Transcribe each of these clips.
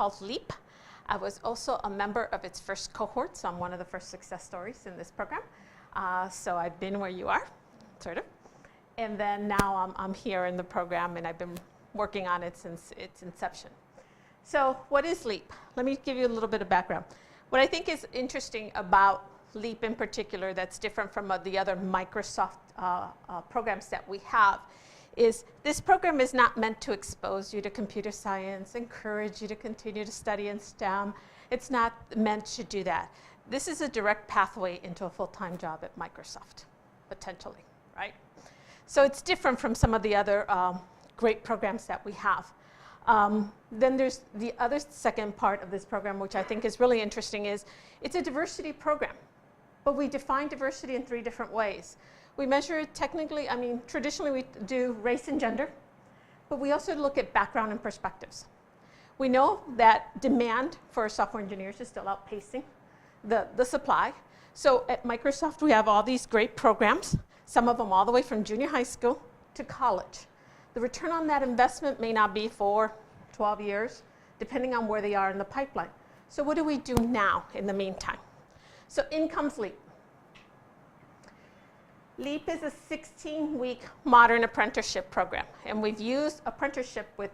called LEAP. I was also a member of its first cohort, so I'm one of the first success stories in this program. So I've been where you are, sort of. And then now I'm here in the program, and I've been working on it since its inception. So what is LEAP? Let me give you a little bit of background. What I think is interesting about LEAP in particular that's different from the other Microsoft programs that we have is this program is not meant to expose you to computer science, encourage you to continue to study in STEM. It's not meant to do that. This is a direct pathway into a full-time job at Microsoft, potentially, right? So it's different from some of the other great programs that we have. Then there's the other second part of this program, which I think is really interesting, is it's a diversity program. But we define diversity in 3 different ways. We measure it technically, I mean, traditionally we do race and gender, but we also look at background and perspectives. We know that demand for software engineers is still outpacing the supply. So at Microsoft, we have all these great programs, some of them all the way from junior high school to college. The return on that investment may not be for 12 years, depending on where they are in the pipeline. So what do we do now in the meantime? So in comes LEAP. LEAP is a 16-week modern apprenticeship program, and we've used apprenticeship with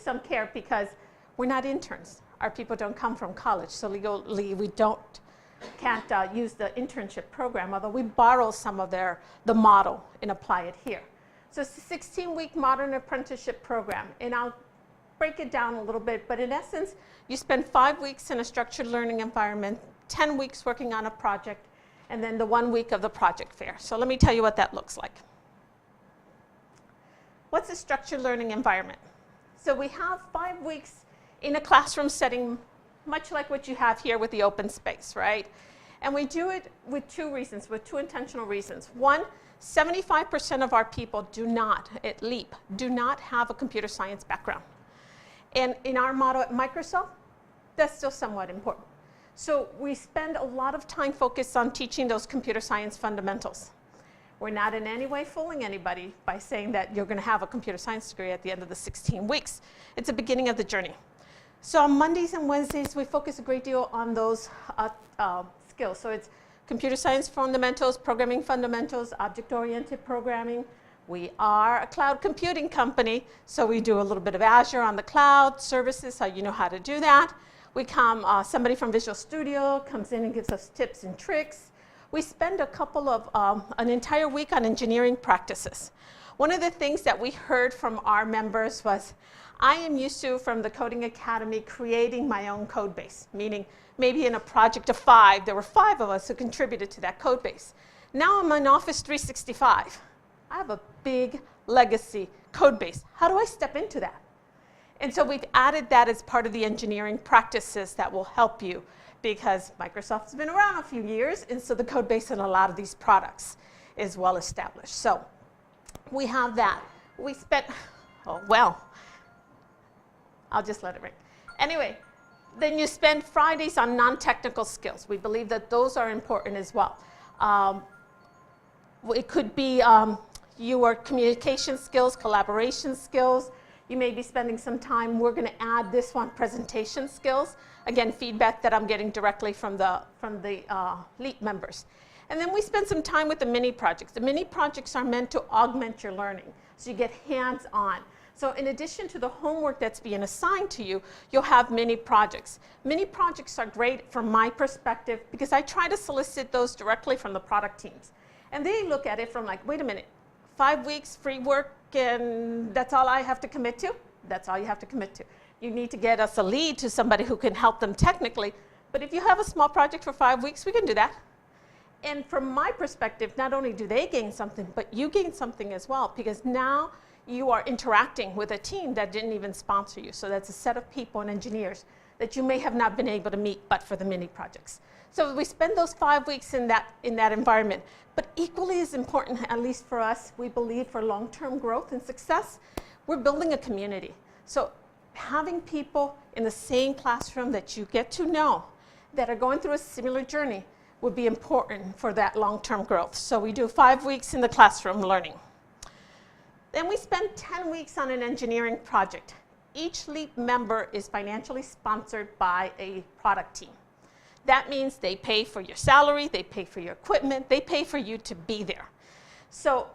some care because we're not interns. Our people don't come from college, so legally we can't use the internship program, although we borrow some of the model and apply it here. So it's a 16-week modern apprenticeship program, and I'll break it down a little bit, but in essence, you spend 5 weeks in a structured learning environment, 10 weeks working on a project, and then the 1 week of the project fair. So let me tell you what that looks like. What's a structured learning environment? So we have 5 weeks in a classroom setting, much like what you have here with the open space, right? And we do it with 2 reasons, with 2 intentional reasons. One, 75% of our people at LEAP, do not have a computer science background. And in our model at Microsoft, that's still somewhat important. So we spend a lot of time focused on teaching those computer science fundamentals. We're not in any way fooling anybody by saying that you're going to have a computer science degree at the end of the 16 weeks. It's the beginning of the journey. So on Mondays and Wednesdays, we focus a great deal on those skills. So it's computer science fundamentals, programming fundamentals, object-oriented programming. We are a cloud computing company, so we do a little bit of Azure on the cloud services, so you know how to do that. Somebody from Visual Studio comes in and gives us tips and tricks. We spend an entire week on engineering practices. One of the things that we heard from our members was, I am used to, from the Coding Academy, creating my own code base, meaning maybe in a project of 5, there were 5 of us who contributed to that code base. Now I'm in Office 365. I have a big legacy code base. How do I step into that? And so we've added that as part of the engineering practices that will help you, because Microsoft's been around a few years, and so the code base in a lot of these products is well established. So we have that. We spent, I'll just let it ring. Anyway, then you spend Fridays on non-technical skills. We believe that those are important as well. It could be your communication skills, collaboration skills. You may be spending some time, we're going to add this one, presentation skills. Again, feedback that I'm getting directly from the LEAP members. And then we spend some time with the mini projects. The mini projects are meant to augment your learning, so you get hands-on. So in addition to the homework that's being assigned to you, you'll have mini projects. Mini projects are great from my perspective because I try to solicit those directly from the product teams. And they look at it from like, wait a minute, 5 weeks free work and that's all I have to commit to? That's all you have to commit to. You need to get us a lead to somebody who can help them technically. But if you have a small project for 5 weeks, we can do that. And from my perspective, not only do they gain something, but you gain something as well, because now you are interacting with a team that didn't even sponsor you. So that's a set of people and engineers that you may have not been able to meet but for the mini projects. So we spend those 5 weeks in that environment. But equally as important, at least for us, we believe for long-term growth and success, we're building a community. So having people in the same classroom that you get to know that are going through a similar journey would be important for that long-term growth. So we do 5 weeks in the classroom learning. Then we spend 10 weeks on an engineering project. each LEAP member is financially sponsored by a product team. That means they pay for your salary, they pay for your equipment, they pay for you to be there. So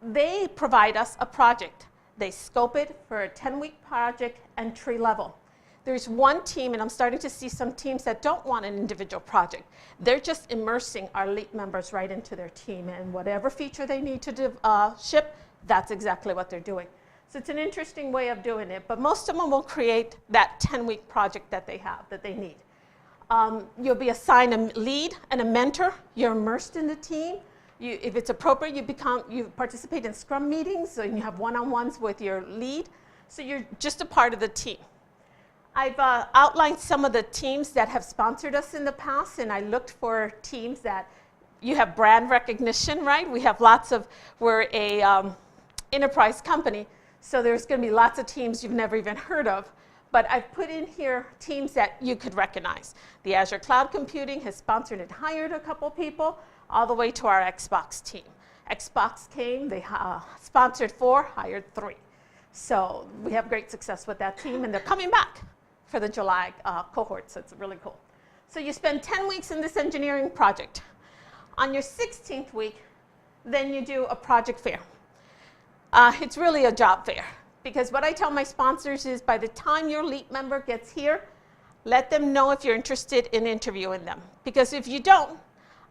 they provide us a project. They scope it for a 10-week project, entry level. There's one team, and I'm starting to see some teams that don't want an individual project. They're just immersing our LEAP members right into their team, and whatever feature they need to ship, that's exactly what they're doing. So it's an interesting way of doing it, but most of them will create that 10-week project that they have, that they need. You'll be assigned a lead and a mentor. You're immersed in the team. If it's appropriate, you participate in Scrum meetings, and you have one-on-ones with your lead. So you're just a part of the team. I've outlined some of the teams that have sponsored us in the past, and I looked for teams that you have brand recognition, right? We have we're a enterprise company, so there's going to be lots of teams you've never even heard of. But I've put in here teams that you could recognize. The Azure Cloud Computing has sponsored and hired a couple people, all the way to our Xbox team. Xbox came, they sponsored 4, hired 3. So we have great success with that team, and they're coming back for the July cohort, so it's really cool. So you spend 10 weeks in this engineering project. On your 16th week, then you do a project fair. It's really a job fair, because what I tell my sponsors is by the time your LEAP member gets here, let them know if you're interested in interviewing them. Because if you don't,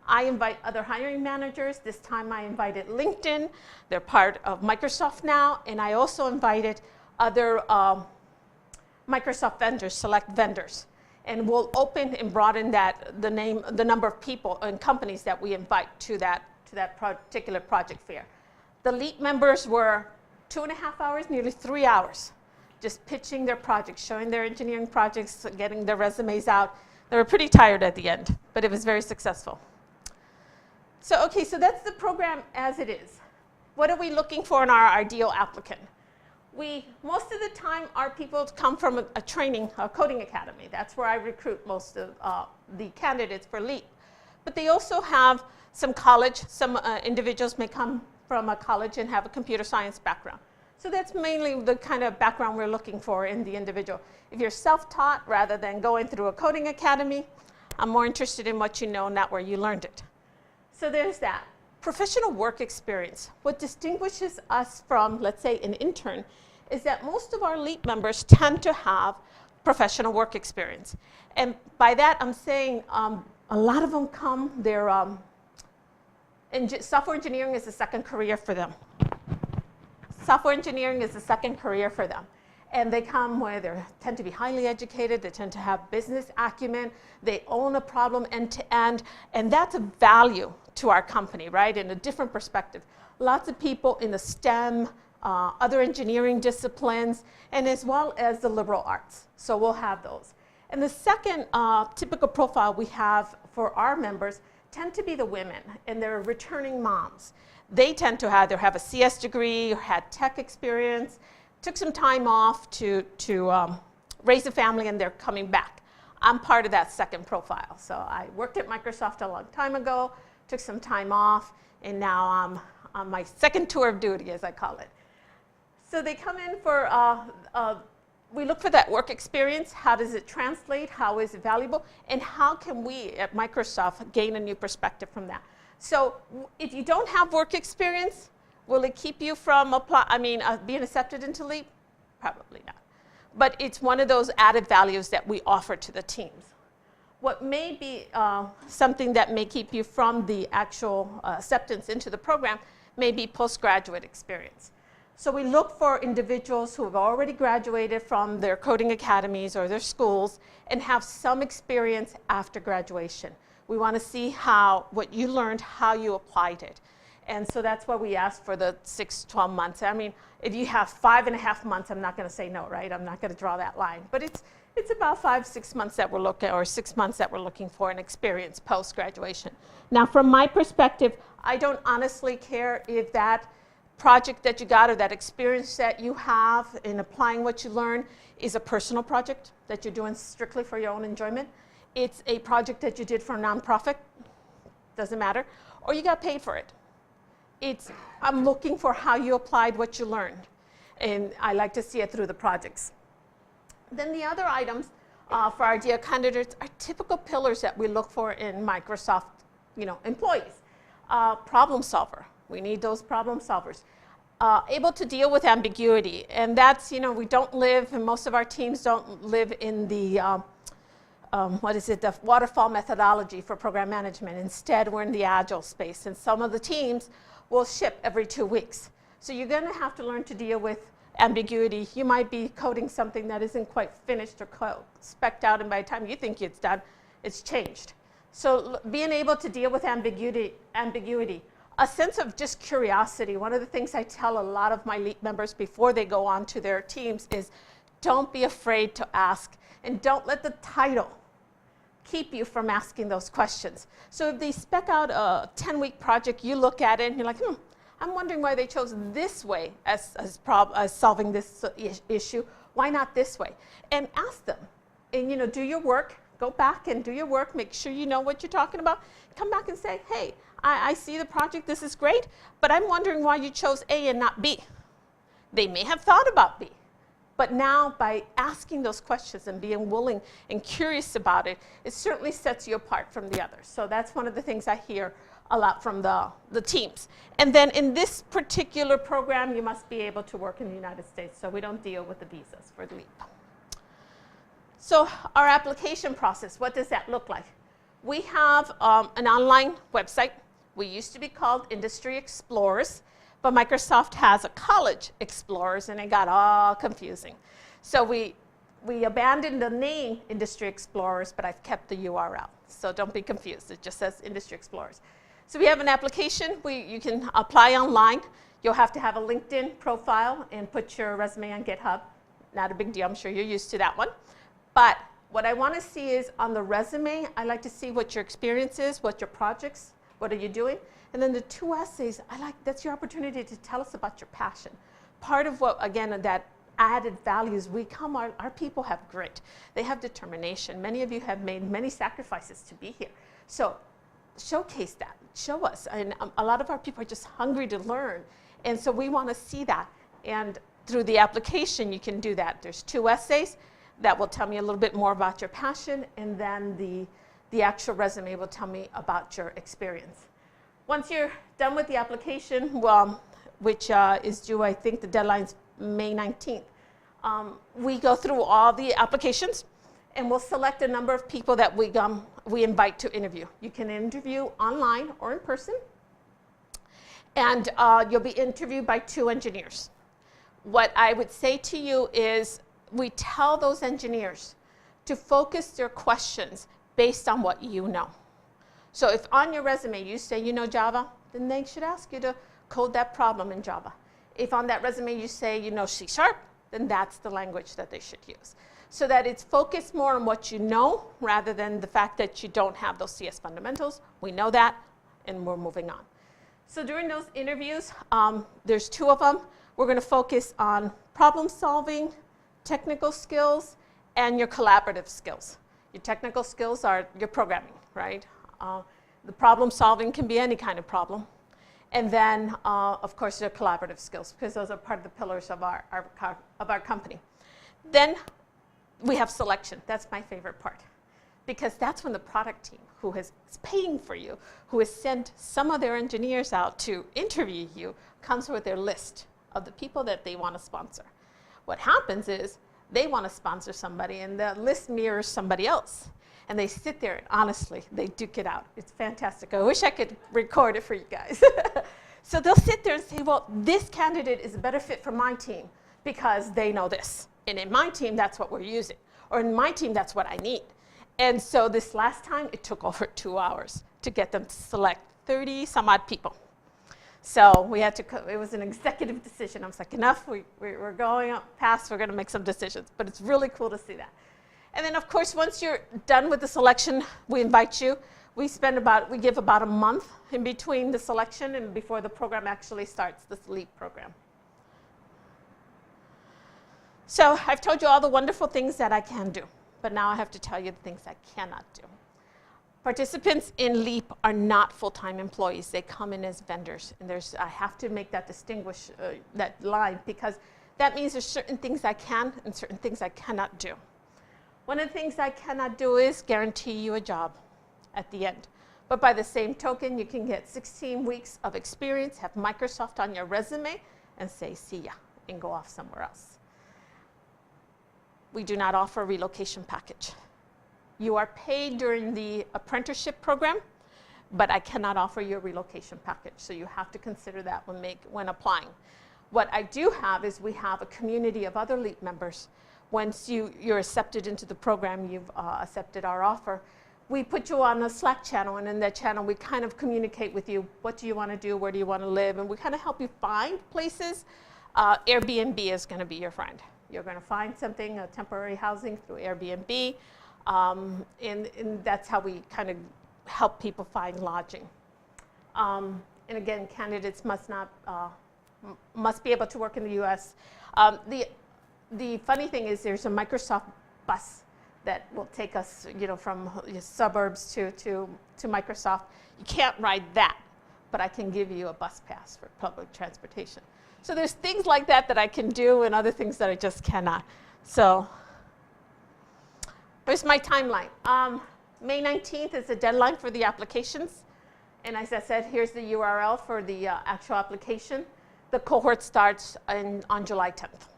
I invite other hiring managers. This time I invited LinkedIn. They're part of Microsoft now, and I also invited other Microsoft vendors, select vendors. And we'll open and broaden the number of people and companies that we invite to that particular project fair. The LEAP members were 2.5 hours, nearly 3 hours, just pitching their projects, showing their engineering projects, getting their resumes out. They were pretty tired at the end, but it was very successful. So, okay, so that's the program as it is. What are we looking for in our ideal applicant? Most of the time, our people come from a coding academy. That's where I recruit most of the candidates for LEAP. But they also have some college. Some individuals may come from a college and have a computer science background. So that's mainly the kind of background we're looking for in the individual. If you're self-taught rather than going through a coding academy, I'm more interested in what you know, not where you learned it. So there's that. Professional work experience. What distinguishes us from, let's say, an intern is that most of our LEAP members tend to have professional work experience. And by that, I'm saying a lot of them come, software engineering is a second career for them. Software engineering is a second career for them. And they come where they tend to be highly educated, they tend to have business acumen, they own a problem end to end, and that's a value to our company, right, in a different perspective. Lots of people in the STEM, other engineering disciplines, and as well as the liberal arts. So we'll have those. And the second typical profile we have for our members tend to be the women, and they're returning moms. They tend to either have a CS degree or had tech experience, took some time off to raise a family, and they're coming back. I'm part of that second profile. So I worked at Microsoft a long time ago, took some time off, and now I'm on my second tour of duty, as I call it. So they come in for, we look for that work experience. How does it translate? How is it valuable? And how can we at Microsoft gain a new perspective from that? So if you don't have work experience, will it keep you from being accepted into LEAP? Probably not. But it's one of those added values that we offer to the teams. What may be something that may keep you from the actual acceptance into the program may be postgraduate experience. So we look for individuals who have already graduated from their coding academies or their schools and have some experience after graduation. We want to see what you learned, how you applied it. And so that's why we ask for the 6 to 12 months. I mean, if you have 5.5 months, I'm not going to say no, right? I'm not going to draw that line. But it's about 5-6 months that we're looking, or 6 months that we're looking for an experience post-graduation. Now, from my perspective, I don't honestly care if that project that you got or that experience that you have in applying what you learn is a personal project that you're doing strictly for your own enjoyment. It's a project that you did for a nonprofit, doesn't matter, or you got paid for it. I'm looking for how you applied what you learned, and I like to see it through the projects. Then the other items for our ideal candidates are typical pillars that we look for in Microsoft, employees. Problem solver. We need those problem solvers. Able to deal with ambiguity. And that's, we don't live, and most of our teams don't live in the, the waterfall methodology for program management. Instead, we're in the agile space. And some of the teams will ship every 2 weeks. So you're going to have to learn to deal with ambiguity. You might be coding something that isn't quite finished or specced out, and by the time you think it's done, it's changed. So being able to deal with ambiguity, a sense of just curiosity. One of the things I tell a lot of my LEAP members before they go on to their teams is don't be afraid to ask, and don't let the title keep you from asking those questions. So if they spec out a 10-week project, you look at it and you're like, I'm wondering why they chose this way as solving this issue. Why not this way? And ask them. And do your work. Go back and do your work. Make sure you know what you're talking about. Come back and say, hey, I see the project. This is great. But I'm wondering why you chose A and not B. They may have thought about B. But now by asking those questions and being willing and curious about it, it certainly sets you apart from the others. So that's one of the things I hear a lot from the teams. And then in this particular program, you must be able to work in the United States. So we don't deal with the visas for LEAP. So our application process, what does that look like? We have an online website. We used to be called Industry Explorers, but Microsoft has a College Explorers, and it got all confusing. So we abandoned the name Industry Explorers, but I've kept the URL. So don't be confused. It just says Industry Explorers. So we have an application. You can apply online. You'll have to have a LinkedIn profile and put your resume on GitHub. Not a big deal. I'm sure you're used to that one. But what I want to see is on the resume, I like to see what your experience is, what your projects, what are you doing? And then the 2 essays, that's your opportunity to tell us about your passion. Part of what, again, that added values, our people have grit. They have determination. Many of you have made many sacrifices to be here. So showcase that, show us. And a lot of our people are just hungry to learn. And so we want to see that. And through the application, you can do that. There's 2 essays that will tell me a little bit more about your passion, and then the actual resume will tell me about your experience. Once you're done with the application, which is due, I think the deadline's May 19th, we go through all the applications, and we'll select a number of people that we invite to interview. You can interview online or in person, and you'll be interviewed by 2 engineers. What I would say to you is we tell those engineers to focus their questions based on what you know. So if on your resume you say you know Java, then they should ask you to code that problem in Java. If on that resume you say you know C#, then that's the language that they should use. So that it's focused more on what you know rather than the fact that you don't have those CS fundamentals. We know that, and we're moving on. So during those interviews, there's 2 of them. We're going to focus on problem solving, technical skills, and your collaborative skills. Your technical skills are your programming, right? The problem solving can be any kind of problem. And then, of course, your collaborative skills, because those are part of the pillars of our company. Then we have selection. That's my favorite part, because that's when the product team, who is paying for you, who has sent some of their engineers out to interview you, comes with their list of the people that they want to sponsor. What happens is they want to sponsor somebody, and the list mirrors somebody else. And they sit there, and honestly, they duke it out. It's fantastic. I wish I could record it for you guys. So they'll sit there and say, well, this candidate is a better fit for my team because they know this. And in my team, that's what we're using. Or in my team, that's what I need. And so this last time, it took over 2 hours to get them to select 30 some odd people. So we had to, it was an executive decision. I was like, enough, we're going up past, we're going to make some decisions. But it's really cool to see that. And then, of course, once you're done with the selection, we invite you. We give about a month in between the selection and before the program actually starts, this LEAP program. So I've told you all the wonderful things that I can do, but now I have to tell you the things I cannot do. Participants in LEAP are not full-time employees. They come in as vendors. And I have to make that that line, because That means there's certain things I can and certain things I cannot do. One of the things I cannot do is guarantee you a job at the end. But by the same token, you can get 16 weeks of experience, have Microsoft on your resume, and say, see ya, and go off somewhere else. We do not offer a relocation package. You are paid during the apprenticeship program, but I cannot offer you a relocation package. So you have to consider that when applying. What I do have is we have a community of other LEAP members. Once you're accepted into the program, you've accepted our offer, we put you on a Slack channel, and in that channel we kind of communicate with you, what do you want to do, where do you want to live, and we kind of help you find places. Airbnb is going to be your friend. You're going to find something, a temporary housing through Airbnb, and that's how we kind of help people find lodging. And again, candidates must be able to work in the US. The funny thing is there's a Microsoft bus that will take us, from suburbs to Microsoft. You can't ride that, but I can give you a bus pass for public transportation. So there's things like that that I can do and other things that I just cannot. So here's my timeline. May 19th is the deadline for the applications. And as I said, here's the URL for the actual application. The cohort starts on July 10th.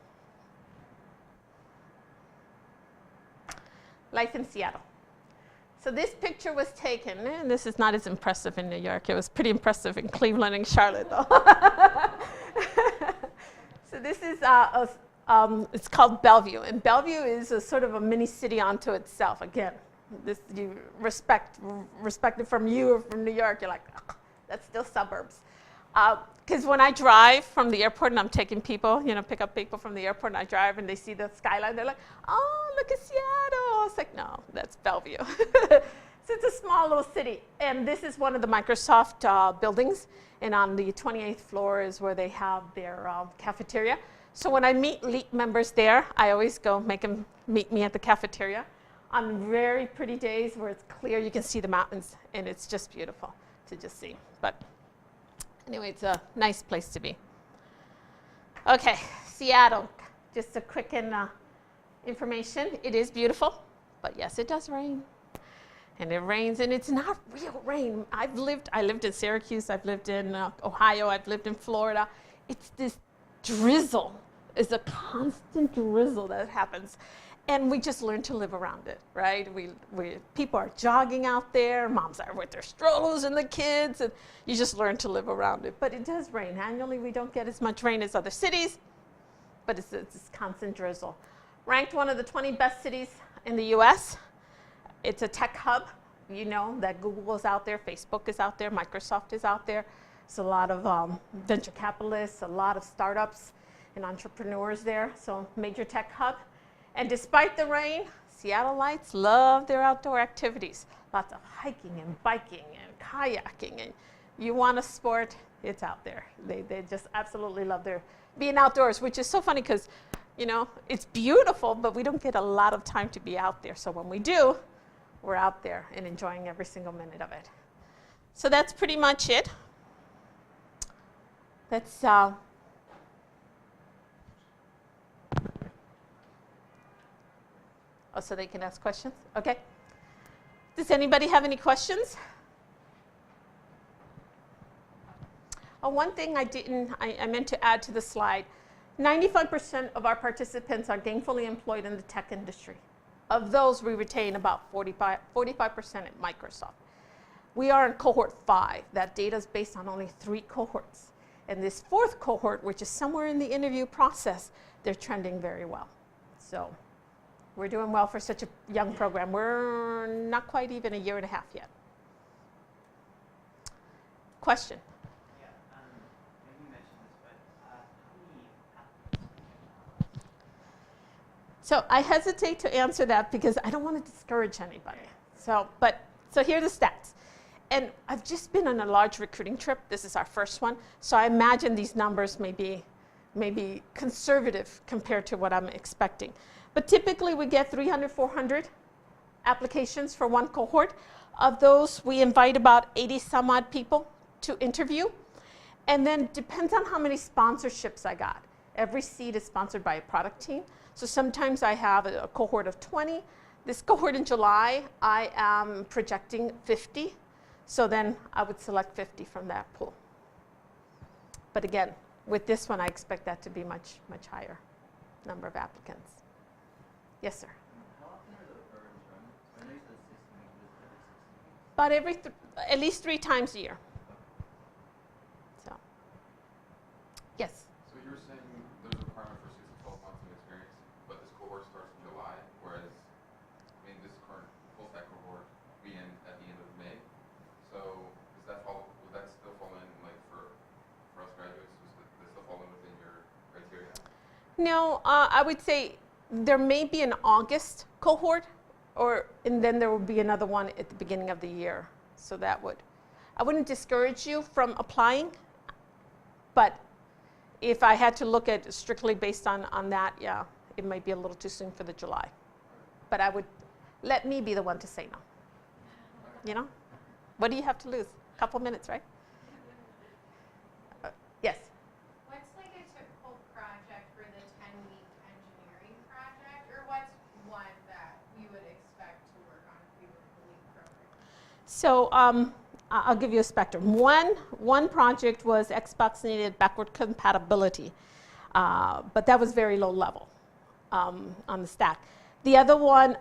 Life in Seattle. So this picture was taken, and this is not as impressive in New York. It was pretty impressive in Cleveland and Charlotte, though. So this is, it's called Bellevue. And Bellevue is a sort of a mini city unto itself. Again, this you respect it from you or from New York, you're like, oh, that's still suburbs. Because when I drive from the airport and I'm taking people, pick up people from the airport, and I drive and they see the skyline, they're like, oh, look at Seattle. It's like, no, that's Bellevue. So it's a small little city. And this is one of the Microsoft buildings. And on the 28th floor is where they have their cafeteria. So when I meet LEAP members there, I always go make them meet me at the cafeteria. On very pretty days where it's clear, you can see the mountains, and it's just beautiful to just see. But anyway, it's a nice place to be. Okay, Seattle. Just a quick information. It is beautiful, but yes, it does rain. And it rains, and it's not real rain. I lived in Syracuse, I've lived in Ohio, I've lived in Florida. It's this drizzle. It's a constant drizzle that happens. And we just learn to live around it, right? People are jogging out there, moms are with their strollers and the kids, and you just learn to live around it. But it does rain. Annually, we don't get as much rain as other cities, but it's this constant drizzle. Ranked one of the 20 best cities in the US. It's a tech hub. You know that Google is out there, Facebook is out there, Microsoft is out there. There's a lot of venture capitalists, a lot of startups and entrepreneurs there, so major tech hub. And despite the rain, Seattleites love their outdoor activities. Lots of hiking and biking and kayaking. And you want a sport, it's out there. They just absolutely love their being outdoors, which is so funny because, it's beautiful, but we don't get a lot of time to be out there. So when we do, we're out there and enjoying every single minute of it. So that's pretty much it. That's so they can ask questions? Okay. Does anybody have any questions? Oh, one thing I meant to add to the slide. 95% of our participants are gainfully employed in the tech industry. Of those, we retain about 45% at Microsoft. We are in cohort 5. That data is based on only 3 cohorts. And this 4th cohort, which is somewhere in the interview process, they're trending very well. So we're doing well for such a young program. We're not quite even a year and a half yet. Question? Yeah, maybe you mentioned this, but how many applicants? So I hesitate to answer that because I don't want to discourage anybody. So here are the stats. And I've just been on a large recruiting trip. This is our first one. So I imagine these numbers may be conservative compared to what I'm expecting. But typically we get 300, 400 applications for one cohort. Of those, we invite about 80 some odd people to interview. And then depends on how many sponsorships I got. every seat is sponsored by a product team. So sometimes I have a cohort of 20. This cohort in July, I am projecting 50. So then I would select 50 from that pool. But again, with this one, I expect that to be much, much higher number of applicants. Yes, sir. How often are the programs run? I know you said 16 weeks, About at least 3 times a year. So, yes. So you were saying there's a requirement for 6 to 12 months of experience, but this cohort starts in July, whereas, I mean, this current full stack cohort we end at the end of May. So does that would that still fall in, like, for us graduates, does that still fall in within your criteria? No, I would say there may be an August cohort, and then there will be another one at the beginning of the year. So I wouldn't discourage you from applying, but if I had to look at strictly based on that, yeah, it might be a little too soon for the July. But let me be the one to say no. You know? What do you have to lose? A couple minutes, right? Yes? What's like a typical project for the 10-week engineering project, or what's one that you would expect to work on if you were in the LEAP program? So I'll give you a spectrum. One project was Xbox needed backward compatibility, but that was very low level on the stack. The other one,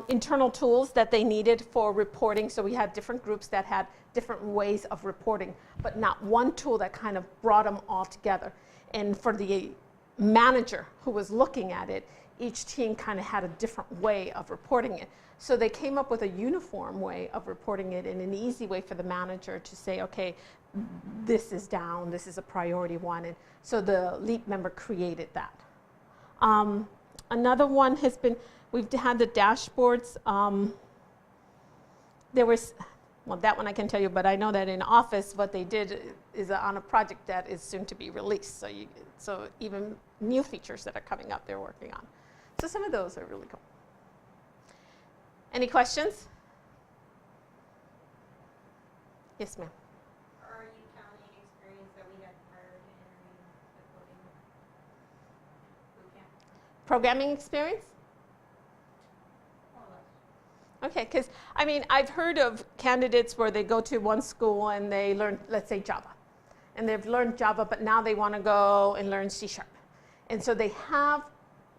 internal tools that they needed for reporting. So we had different groups that had different ways of reporting, but not one tool that kind of brought them all together. And for the manager who was looking at it, each team kind of had a different way of reporting it. So they came up with a uniform way of reporting it and an easy way for the manager to say, okay, this is down, this is a priority one. And so the LEAP member created that. Another one has been, we've had the dashboards. There was, well, that one I can tell you, but I know that in Office, what they did is on a project that is soon to be released. So even new features that are coming up, they're working on. So some of those are really cool. Any questions? Yes, ma'am. Are you counting experience that we had prior to entering the coding bootcamp? Programming experience? More or less. Okay, because I mean, I've heard of candidates where they go to one school and they learn, let's say, Java. And they've learned Java, but now they want to go and learn C#. And so they have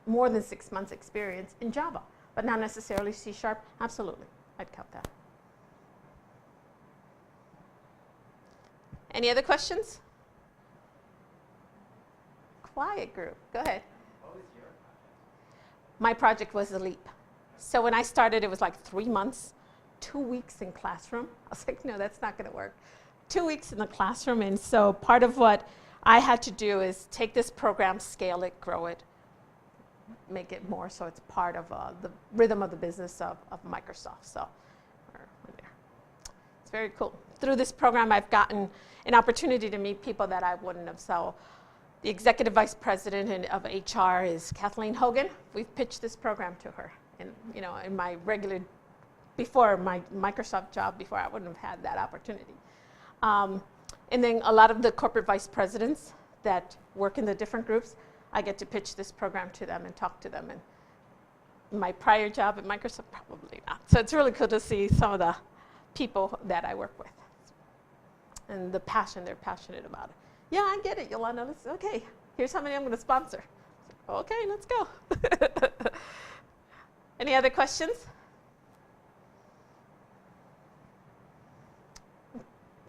more than 6 months experience in Java, but not necessarily C#. Absolutely, I'd count that. Any other questions? Quiet group, go ahead. What was your project? My project was the LEAP. So when I started, it was like 3 months, 2 weeks in classroom. I was like, no, that's not going to work. 2 weeks in the classroom. And so part of what I had to do is take this program, scale it, grow it, make it more so it's part of the rhythm of the business of Microsoft. So we're there. It's very cool. Through this program, I've gotten an opportunity to meet people that I wouldn't have. So the executive vice president of HR is Kathleen Hogan. We've pitched this program to her. And in my before my Microsoft job, before I wouldn't have had that opportunity. And then a lot of the corporate vice presidents that work in the different groups, I get to pitch this program to them and talk to them. And my prior job at Microsoft, probably not. So it's really cool to see some of the people that I work with and the passion, they're passionate about it. Yeah, I get it, Yolanda. Okay, here's how many I'm going to sponsor. Okay, let's go. Any other questions?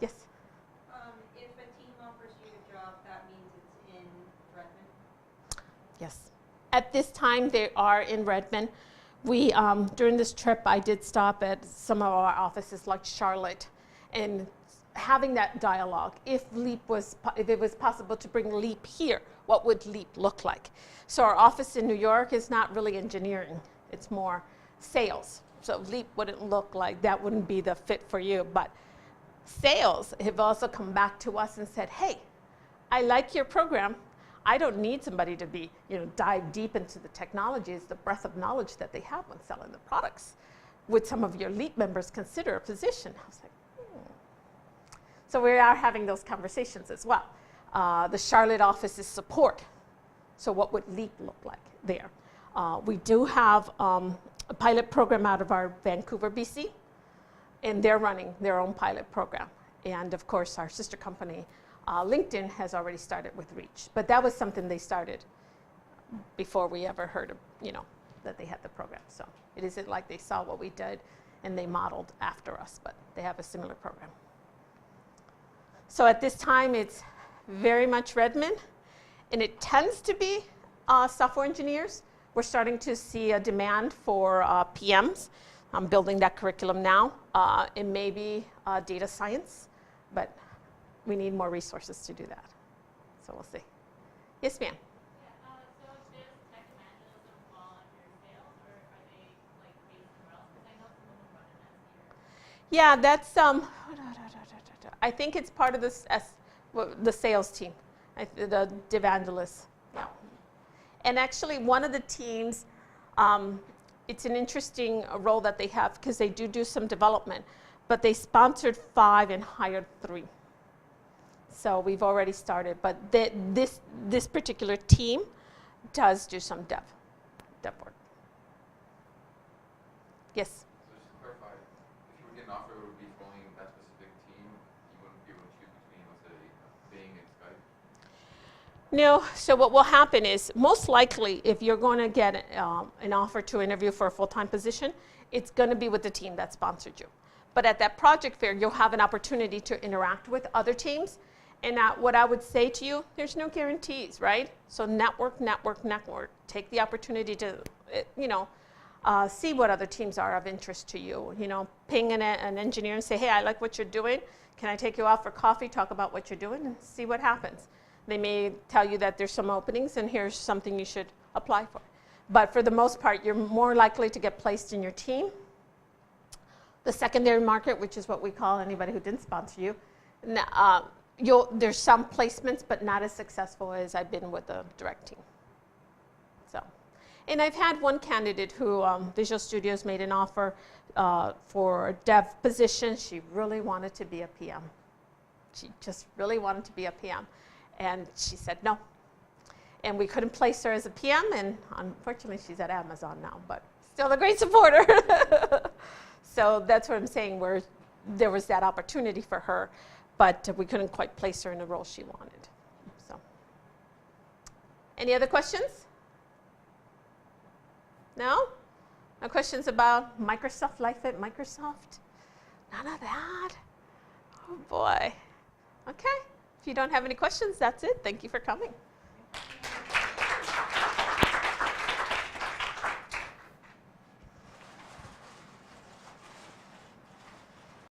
Yes? If a team offers you a job, that means it's in Redmond? Yes. At this time, they are in Redmond. We, during this trip, I did stop at some of our offices like Charlotte and having that dialogue. If it was possible to bring LEAP here, what would LEAP look like? So our office in New York is not really engineering. It's more sales. So LEAP wouldn't look like, that wouldn't be the fit for you. But sales have also come back to us and said, hey, I like your program. I don't need somebody to be, dive deep into the technologies, the breadth of knowledge that they have when selling the products. Would some of your LEAP members consider a position? I was like, So we are having those conversations as well. The Charlotte office is support. So what would LEAP look like there? We do have a pilot program out of our Vancouver, BC, and they're running their own pilot program. And of course, our sister company, LinkedIn, has already started with Reach. But that was something they started before we ever heard of, that they had the program. So it isn't like they saw what we did and they modeled after us, but they have a similar program. So at this time, it's very much Redmond, and it tends to be software engineers. We're starting to see a demand for PMs. I'm building that curriculum now. It may be data science, but we need more resources to do that. So we'll see. Yes, ma'am. So does tech evangelism fall under sales, or are they like based somewhere else? Because I know some of them run an SDR. Yeah, that's I think it's part of the sales team, the evangelists. Yeah. And actually, one of the teams, it's an interesting role that they have because they do some development, but they sponsored 5 and hired 3. So we've already started, but this particular team does do some dev work. Yes? So just to clarify, if you were to get an offer, it would be for only that specific team. You wouldn't be able to choose between, let's say, Bing and Skype. No, so what will happen is, most likely, if you're going to get an offer to interview for a full-time position, it's going to be with the team that sponsored you. But at that project fair, you'll have an opportunity to interact with other teams. And what I would say to you, there's no guarantees, right? So network. Take the opportunity to, see what other teams are of interest to you. Ping an engineer and say, hey, I like what you're doing. Can I take you out for coffee, talk about what you're doing, and see what happens? They may tell you that there's some openings and here's something you should apply for. But for the most part, you're more likely to get placed in your team. The secondary market, which is what we call anybody who didn't sponsor you, there's some placements, but not as successful as I've been with the direct team. So, and I've had one candidate who Visual Studios made an offer for a dev position. She really wanted to be a PM. She just really wanted to be a PM. And she said no. And we couldn't place her as a PM, and unfortunately she's at Amazon now, but still a great supporter. So that's what I'm saying, where there was that opportunity for her, but we couldn't quite place her in the role she wanted. So, any other questions? No? No questions about Microsoft, life at Microsoft? None of that? Oh boy. Okay. If you don't have any questions, that's it. Thank you for coming.